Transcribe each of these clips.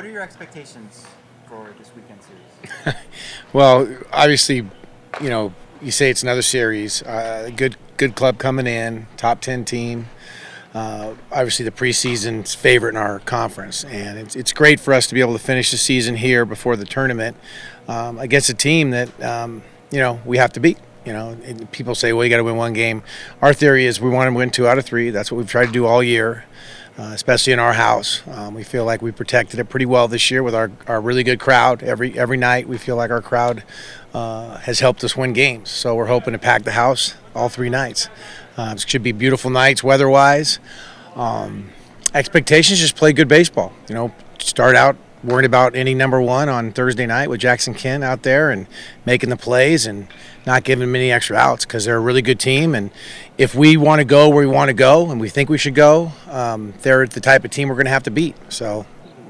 What are your expectations for this weekend series? Well, obviously, you say it's another series. Good club coming in, top 10 team. Obviously, the preseason's favorite in our conference, and it's great for us to be able to finish the season here before the tournament against a team that we have to beat. And people say, well, you got to win one game. Our theory is we want to win 2 out of 3. That's what we've tried to do all year. Especially in our house. We feel like we protected it pretty well this year with our really good crowd. Every night we feel like our crowd has helped us win games. So we're hoping to pack the house all 3 nights. It should be beautiful nights weather-wise. Expectations, just play good baseball. Start out worried about inning number 1 on Thursday night with Jackson Kent out there and making the plays and not giving them any extra outs because they're a really good team. And if we want to go where we want to go and we think we should go, they're the type of team we're going to have to beat. So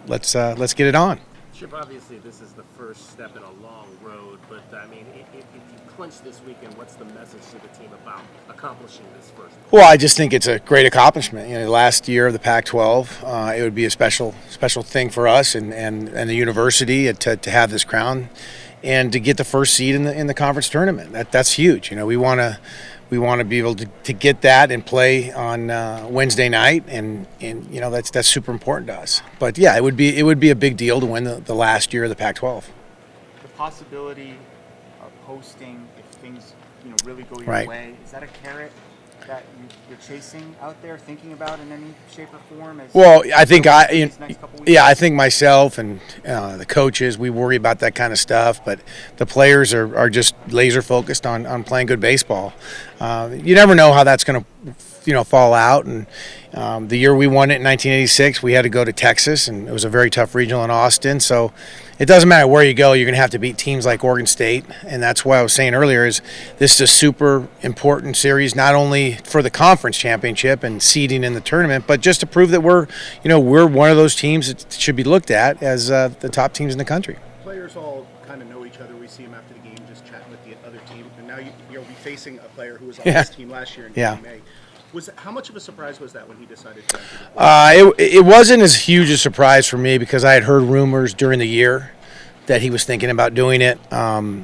let's get it on. Chip, obviously this is the first step in a long road, but I mean, if you clinch this weekend, what's the message to the team about accomplishing this first? Well, I just think it's a great accomplishment. Last year of the Pac-12, it would be a special thing for us and the university to have this crown and to get the first seed in the conference tournament. That's huge. We want to be able to get that and play on Wednesday night, and that's super important to us. But yeah, it would be a big deal to win the last year of the Pac-12. The possibility of hosting, if things really go your Right. way, is that a carrot that you're chasing out there, thinking about in any shape or form? Well, I think these next couple weeks? I think myself and the coaches, we worry about that kind of stuff, but the players are just laser focused on playing good baseball. You never know how that's going to fall out. And the year we won it in 1986, we had to go to Texas, and it was a very tough regional in Austin. So it doesn't matter where you go, you're going to have to beat teams like Oregon State. And that's why I was saying earlier is this is a super important series, not only for the conference championship and seeding in the tournament, but just to prove that we're one of those teams that should be looked at as the top teams in the country. Players all kind of know each other. We see them after the game just chatting with the other team. And now you'll be facing a player who was on this team last year in May. How much of a surprise was that when he decided to enter the play? It wasn't as huge a surprise for me because I had heard rumors during the year that he was thinking about doing it.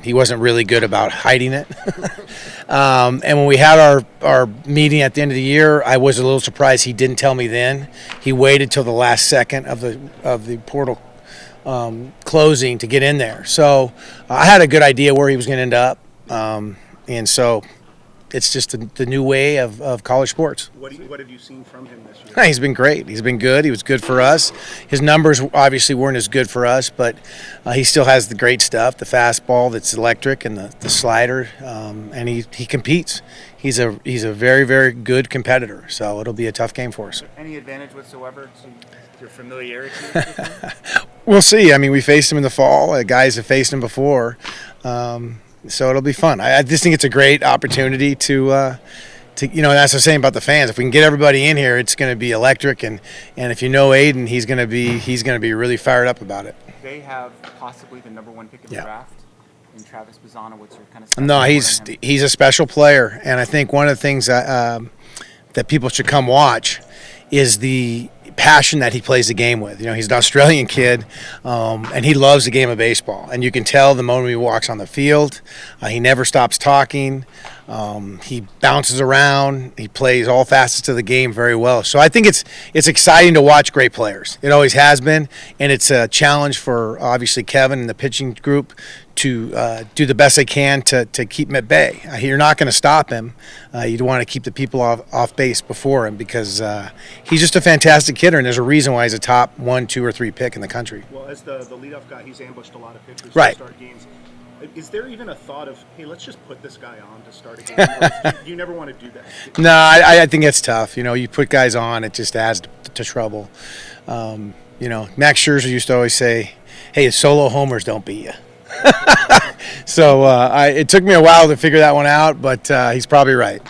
He wasn't really good about hiding it. And when we had our meeting at the end of the year, I was a little surprised he didn't tell me then. He waited till the last second of the portal closing to get in there. So I had a good idea where he was going to end up. And so it's just the new way of college sports. What have you seen from him this year? He's been great. He's been good. He was good for us. His numbers obviously weren't as good for us, but he still has the great stuff, the fastball that's electric and the slider, and he competes. He's a very, very good competitor, so it'll be a tough game for us. Any advantage whatsoever to your familiarity with him? We'll see. I mean, we faced him in the fall. Guys have faced him before. So it'll be fun. I just think it's a great opportunity to that's what I was saying about the fans. If we can get everybody in here, it's going to be electric. And if you know Aiden, he's going to be really fired up about it. They have possibly the number 1 pick of the draft in Travis Bazzana. What's your kind of No, he's a special player, and I think one of the things that people should come watch is the passion that he plays the game with. He's an Australian kid, and he loves the game of baseball. And you can tell the moment he walks on the field. He never stops talking. He bounces around. He plays all facets of the game very well. So I think it's exciting to watch great players. It always has been, and it's a challenge for obviously Kevin and the pitching group to do the best they can to keep him at bay. You're not going to stop him. You want to keep the people off base before him because he's just a fantastic hitter, and there's a reason why he's a top 1, 2, or 3 pick in the country. Well, as the leadoff guy, he's ambushed a lot of pitchers Right. to start games. Is there even a thought of, hey, let's just put this guy on to start a game? Or you never want to do that? No, I think it's tough. You put guys on, it just adds to trouble. Max Scherzer used to always say, hey, solo homers don't beat you. So it took me a while to figure that one out, but he's probably right.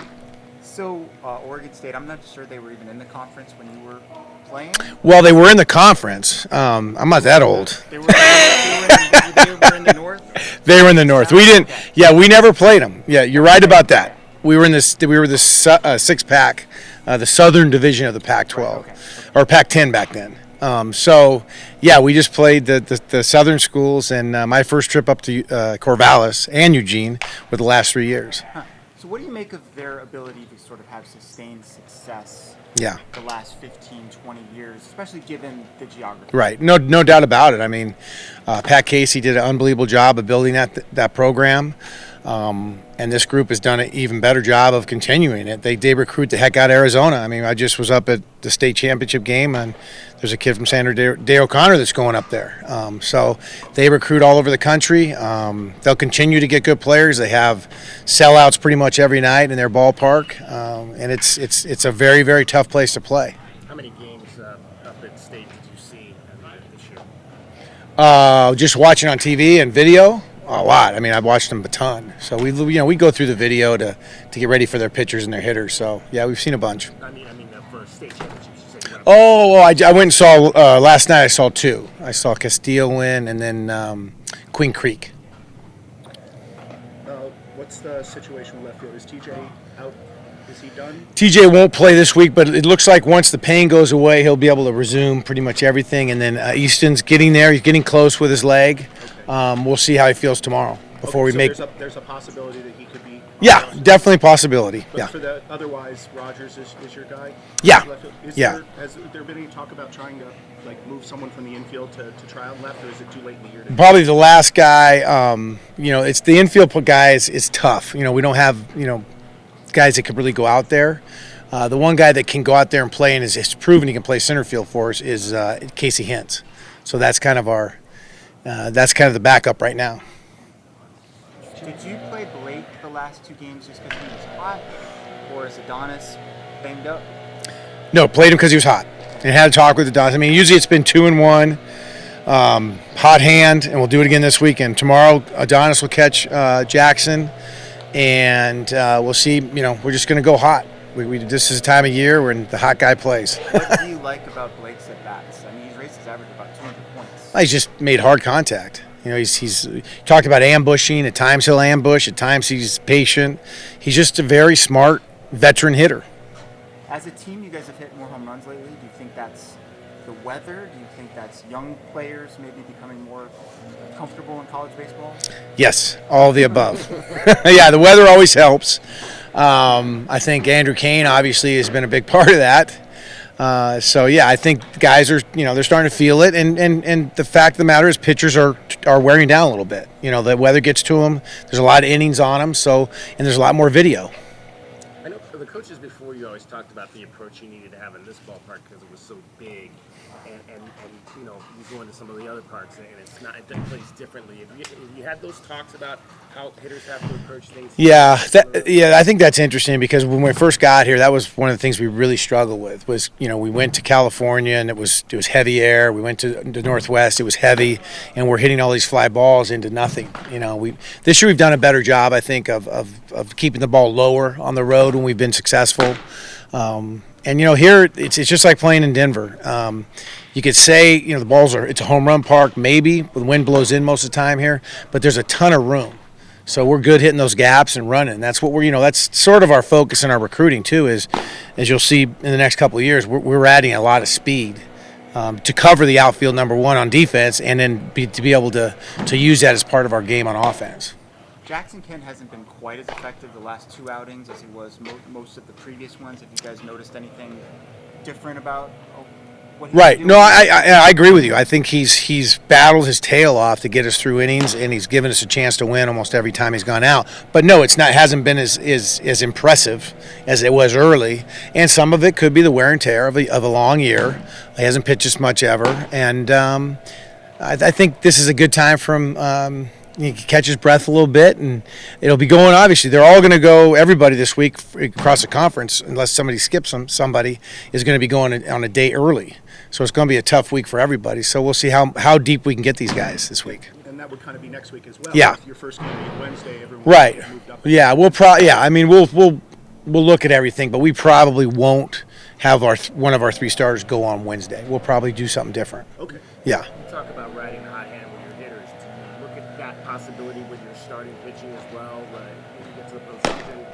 So Oregon State, I'm not sure they were even in the conference when you were playing. Well, they were in the conference. I'm not that old. They were in the North. They were in the North. We didn't. Yeah, we never played them. Yeah, you're right about that. We were the six pack, the Southern Division of the Pac-12, Okay. or Pac-10 back then. So, yeah, we just played the southern schools, and my first trip up to Corvallis and Eugene were the last 3 years. Huh. So what do you make of their ability to sort of have sustained success Yeah. the last 15, 20 years, especially given the geography? Right. No doubt about it. I mean, Pat Casey did an unbelievable job of building that program. And this group has done an even better job of continuing it. They recruit the heck out of Arizona. I mean, I just was up at the state championship game, and there's a kid from Sandra Day O'Connor that's going up there. So they recruit all over the country. They'll continue to get good players. They have sellouts pretty much every night in their ballpark, and it's a very, very tough place to play. How many games up at state did you see this year? Just watching on TV and video. A lot. I mean, I've watched them a ton. So we go through the video to get ready for their pitchers and their hitters. So yeah, we've seen a bunch. I mean, for state championships, you said. I went and saw last night. I saw two. I saw Castillo win, and then Queen Creek. What's the situation with left field? Is TJ out? Is he done? TJ won't play this week, but it looks like once the pain goes away, he'll be able to resume pretty much everything. And then Easton's getting there. He's getting close with his leg. Okay. We'll see how he feels tomorrow before we make. There's a possibility that he could be. Yeah, definitely a possibility. But yeah. for the otherwise, Rogers is your guy. Yeah. Has there been any talk about trying to move someone from the infield to try out left, or is it too late in the year? Probably the last guy. It's the infield guys is tough. We don't have guys that could really go out there. The one guy that can go out there and play and has proven he can play center field for us is Casey Hintz. So that's kind of the backup right now. Did you play Blake the last two games just because he was hot, or is Adonis banged up? No, played him because he was hot and had a talk with Adonis. I mean, usually it's been 2-1, hot hand, and we'll do it again this weekend. Tomorrow, Adonis will catch Jackson, and we'll see. We're just going to go hot. This is a time of year when the hot guy plays. What do you like about Blake's at bats? I mean, he's raced his average about 200 points. He's just made hard contact. He's talked about ambushing. At times he'll ambush. At times he's patient. He's just a very smart veteran hitter. As a team, you guys have hit more home runs lately. Do you think that's the weather? Do you think that's young players maybe becoming more comfortable in college baseball? Yes, all of the above. Yeah, the weather always helps. I think Andrew Kane obviously has been a big part of that. So yeah, I think guys are they're starting to feel it, and the fact of the matter is pitchers are wearing down a little bit. The weather gets to them. There's a lot of innings on them, and there's a lot more video. I know for the coaches before, you always talked about the approach you needed to have in this ballpark because it was so big, and you go into some of the other parks and it plays differently. Have you had those talks about how hitters have to approach things? Yeah, I think that's interesting because when we first got here, that was one of the things we really struggled with. Was we went to California and it was heavy air. We went to the Northwest, it was heavy, and we're hitting all these fly balls into nothing. This year we've done a better job, I think, of keeping the ball lower on the road when we've been successful. And here it's just like playing in Denver. You could say the balls it's a home run park maybe, the wind blows in most of the time here, but there's a ton of room. So we're good hitting those gaps and running. That's what that's sort of our focus in our recruiting too. Is as you'll see in the next couple of years, we're adding a lot of speed to cover the outfield number one on defense, and then to be able to use that as part of our game on offense. Jackson Kent hasn't been quite as effective the last two outings as he was most of the previous ones. Have you guys noticed anything different about what he's Right. doing? No, I agree with you. I think he's battled his tail off to get us through innings, and he's given us a chance to win almost every time he's gone out. But no, it hasn't been as impressive as it was early, and some of it could be the wear and tear of a long year. He hasn't pitched as much ever, and I think this is a good time for him. He can catch his breath a little bit, and it'll be going. Obviously, they're all going to go. Everybody this week across the conference, unless somebody skips them, somebody is going to be going on a day early. So it's going to be a tough week for everybody. So we'll see how deep we can get these guys this week. And that would kind of be next week as well. Yeah. Your first game being Wednesday, everyone Right. moved up. Yeah. We'll I mean, we'll look at everything, but we probably won't have one of our three starters go on Wednesday. We'll probably do something different. Okay. Yeah. You talk about riding hot hand with your hitters. Do you look at that possibility with your starting pitching as well, when you get to the postseason,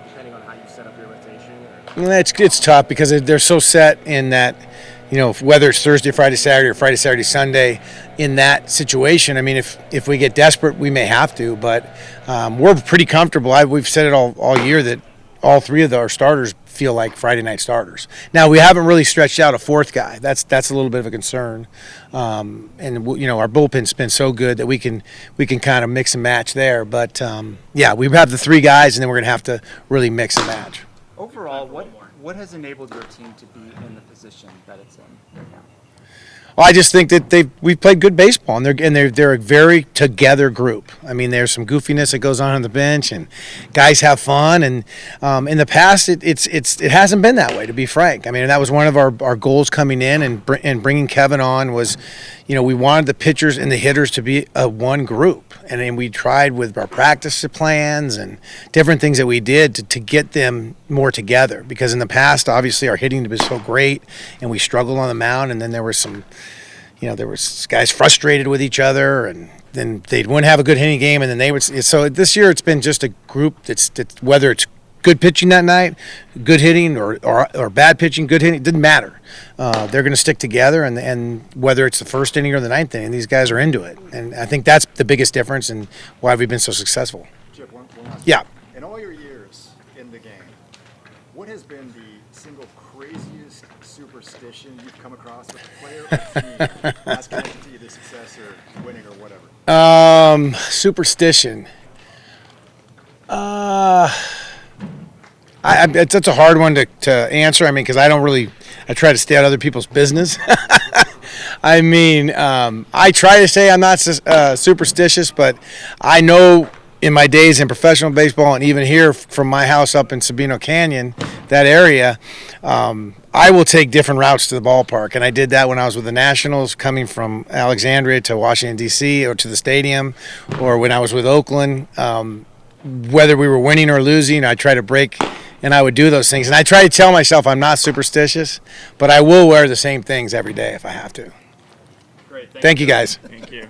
depending on how you set up your rotation? It's tough because they're so set in that, whether it's Thursday, Friday, Saturday, or Friday, Saturday, Sunday, in that situation. I mean, if we get desperate, we may have to, but we're pretty comfortable. We've said it all year that all three of our starters feel like Friday night starters. Now, we haven't really stretched out a fourth guy. That's a little bit of a concern. And our bullpen's been so good that we can kind of mix and match there. But we have the three guys, and then we're going to have to really mix and match. Overall, what has enabled your team to be in the position that it's in right now? Well, I just think that we've played good baseball, and they're a very together group. I mean, there's some goofiness that goes on the bench, and guys have fun. And in the past, it hasn't been that way, to be frank. I mean, that was one of our goals coming in and bringing Kevin on was, we wanted the pitchers and the hitters to be one group, and then we tried with our practice plans and different things that we did to get them more together. Because in the past, obviously, our hitting was so great, and we struggled on the mound, and then there was some. There was guys frustrated with each other, and then they wouldn't have a good hitting game, and then they would. So this year, it's been just a group that's whether it's good pitching that night, good hitting, or bad pitching, good hitting, it didn't matter. They're going to stick together, and whether it's the first inning or the ninth inning, these guys are into it, and I think that's the biggest difference and why we've been so successful. Chip, one last Yeah. In all your years in the game, what has been the single craziest superstition you've come across with a player or team that's connected to you to success or winning or whatever? Superstition. That's a hard one to answer. I mean, because I try to stay out of other people's business. I mean, I try to say I'm not superstitious, but I know in my days in professional baseball and even here from my house up in Sabino Canyon, that area, I will take different routes to the ballpark. And I did that when I was with the Nationals, coming from Alexandria to Washington, D.C., or to the stadium, or when I was with Oakland. Whether we were winning or losing, I try to break, and I would do those things. And I try to tell myself I'm not superstitious, but I will wear the same things every day if I have to. Great. Thank you, guys. Thank you.